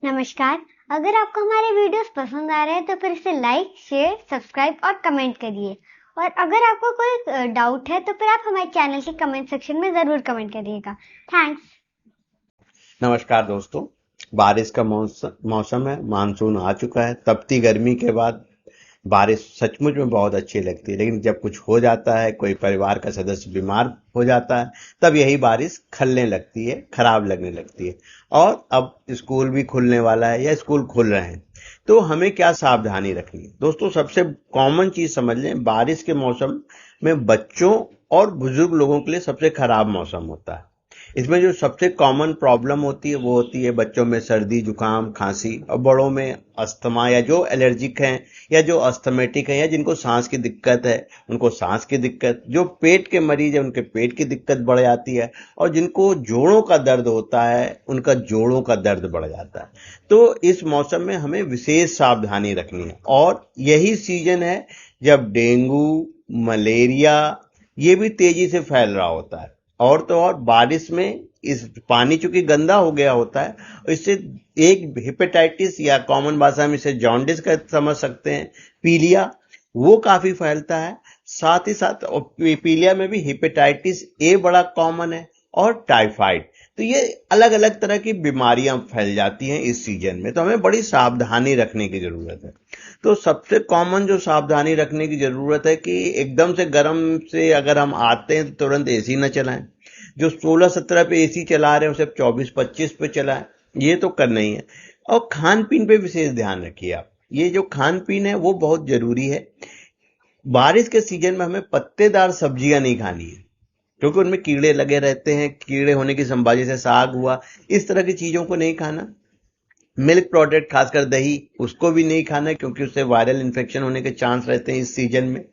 नमस्कार। अगर आपको हमारे वीडियोस पसंद आ रहे हैं तो फिर इसे लाइक, शेयर, सब्सक्राइब और कमेंट करिए। और अगर आपको कोई डाउट है तो फिर आप हमारे चैनल के कमेंट सेक्शन में ज़रूर कमेंट करिएगा। थैंक्स। नमस्कार दोस्तों। बारिश का मौसम है। मानसून आ चुका है। तपती गर्मी के बाद बारिश सचमुच में बहुत अच्छी लगती है, लेकिन जब कुछ हो जाता है, कोई परिवार का सदस्य बीमार हो जाता है, तब यही बारिश खलने लगती है, खराब लगने लगती है। और अब स्कूल भी खुलने वाला है या स्कूल खुल रहे हैं, तो हमें क्या सावधानी रखनी है। दोस्तों, सबसे कॉमन चीज समझ लें, बारिश के मौसम में बच्चों और बुजुर्ग लोगों के लिए सबसे खराब मौसम होता है। इसमें जो सबसे कॉमन प्रॉब्लम होती है वो होती है बच्चों में सर्दी, जुकाम, खांसी, और बड़ों में अस्थमा, या जो एलर्जिक हैं या जो अस्थमेटिक हैं या जिनको सांस की दिक्कत है उनको सांस की दिक्कत, जो पेट के मरीज है उनके पेट की दिक्कत बढ़ जाती है, और जिनको जोड़ों का दर्द होता है उनका जोड़ों का दर्द बढ़ जाता है। तो इस मौसम में हमें विशेष सावधानी रखनी है, और यही सीजन है जब डेंगू, मलेरिया ये भी तेजी से फैल रहा होता है। और तो और बारिश में इस पानी चूंकि गंदा हो गया होता है, इससे एक हेपेटाइटिस, या कॉमन भाषा में इसे जॉन्डिस का समझ सकते हैं, पीलिया, वो काफी फैलता है। साथ ही साथ पीलिया में भी हेपेटाइटिस ए बड़ा कॉमन है, और टाइफाइड। तो ये अलग अलग तरह की बीमारियां फैल जाती हैं इस सीजन में, तो हमें बड़ी सावधानी रखने की जरूरत है। तो सबसे कॉमन जो सावधानी रखने की जरूरत है कि एकदम से गर्म से अगर हम आते हैं तो तुरंत एसी न चलाएं। जो 16-17 पे एसी चला रहे हैं उसे 24-25 पे चलाएं। ये तो करना ही है। और खान पीन पे विशेष ध्यान रखिए आप। ये जो खान पीन है वो बहुत जरूरी है। बारिश के सीजन में हमें पत्तेदार सब्जियां नहीं खानी है, क्योंकि उनमें कीड़े लगे रहते हैं। कीड़े होने की संभावना, जैसे साग हुआ, इस तरह की चीजों को नहीं खाना। मिल्क प्रोडक्ट, खासकर दही, उसको भी नहीं खाना, क्योंकि उससे वायरल इन्फेक्शन होने के चांस रहते हैं इस सीजन में।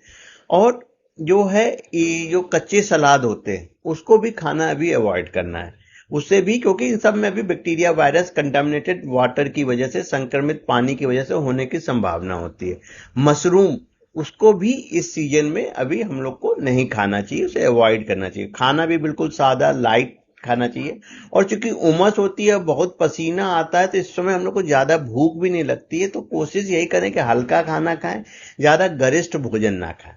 और जो है, ये जो कच्चे सलाद होते हैं उसको भी खाना अभी अवॉइड करना है। उससे भी, क्योंकि इन सब में भी बैक्टीरिया, वायरस, कंटामिनेटेड वाटर की वजह से, संक्रमित पानी की वजह से होने की संभावना होती है। मशरूम, उसको भी इस सीजन में अभी हम लोग को नहीं खाना चाहिए, उसे अवॉइड करना चाहिए। खाना भी बिल्कुल सादा, लाइट खाना चाहिए। और चूंकि उमस होती है, बहुत पसीना आता है, तो इस समय हम लोग को ज्यादा भूख भी नहीं लगती है, तो कोशिश यही करें कि हल्का खाना खाएं, ज्यादा गरिष्ठ भोजन ना खाएं।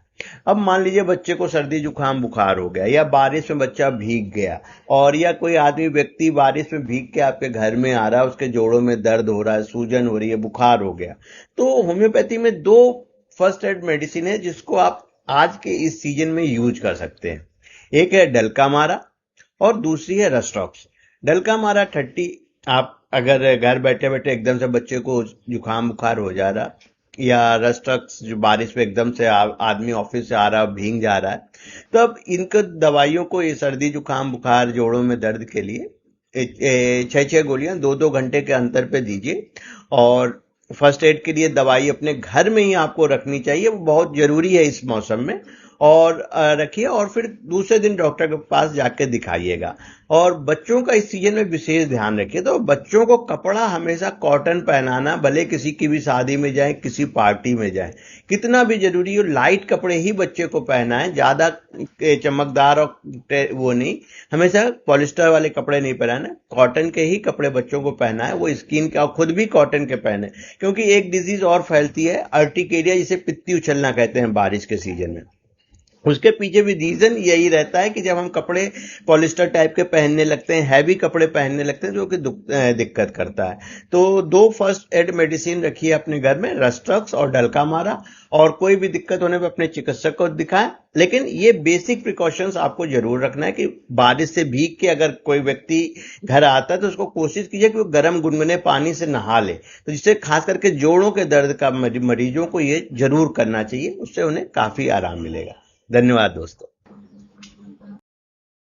अब मान लीजिए बच्चे को सर्दी, जुकाम, बुखार हो गया, या बारिश में बच्चा भीग गया, और या कोई आदमी, व्यक्ति बारिश में भीग के आपके घर में आ रहा है, उसके जोड़ों में दर्द हो रहा है, सूजन हो रही है, बुखार हो गया, तो होम्योपैथी में दो फर्स्ट एड मेडिसिन है जिसको आप आज के इस सीजन में यूज कर सकते हैं। एक है डलका मारा, और दूसरी है रस्टॉक्स। डलका मारा 30। आप अगर घर बैठे बैठे एकदम से बच्चे को जुकाम बुखार हो जा रहा, या रस्टॉक्स जो बारिश में एकदम से आदमी ऑफिस से आ रहा है, भीग जा रहा है, तो अब इनको दवाइयों को, ये सर्दी, जुकाम, बुखार, जोड़ों में दर्द के लिए 6-6 गोलियां 2-2 घंटे के अंतर पे दीजिए। और फर्स्ट एड के लिए दवाई अपने घर में ही आपको रखनी चाहिए, वो बहुत जरूरी है इस मौसम में। और रखिए, और फिर दूसरे दिन डॉक्टर के पास जाके दिखाइएगा। और बच्चों का इस सीजन में विशेष ध्यान रखिए। तो बच्चों को कपड़ा हमेशा कॉटन पहनाना, भले किसी की भी शादी में जाए, किसी पार्टी में जाए, कितना भी जरूरी हो, लाइट कपड़े ही बच्चे को पहनाएं, ज्यादा चमकदार और वो नहीं। हमेशा पॉलिस्टर वाले कपड़े नहीं पहनाने, कॉटन के ही कपड़े बच्चों को पहनाए, वो स्किन के, और खुद भी कॉटन के पहने। क्योंकि एक डिजीज और फैलती है, अर्टिकेरिया, जिसे पित्ती उछलना कहते हैं बारिश के सीजन में। उसके पीछे भी रीजन यही रहता है कि जब हम कपड़े पॉलिस्टर टाइप के पहनने लगते हैं, हैवी कपड़े पहनने लगते हैं, जो कि दिक्कत करता है। तो दो फर्स्ट एड मेडिसिन रखिए अपने घर में, रस्टॉक्स और डलका मारा। और कोई भी दिक्कत होने पर अपने चिकित्सक को दिखाएं। लेकिन ये बेसिक प्रिकॉशंस आपको जरूर रखना है कि बारिश से भीग के अगर कोई व्यक्ति घर आता है तो उसको कोशिश कीजिए कि वो गर्म गुनगुने पानी से नहा ले, तो जिससे खास करके जोड़ों के दर्द का मरीजों को ये जरूर करना चाहिए, उससे उन्हें काफी आराम मिलेगा। धन्यवाद दोस्तों।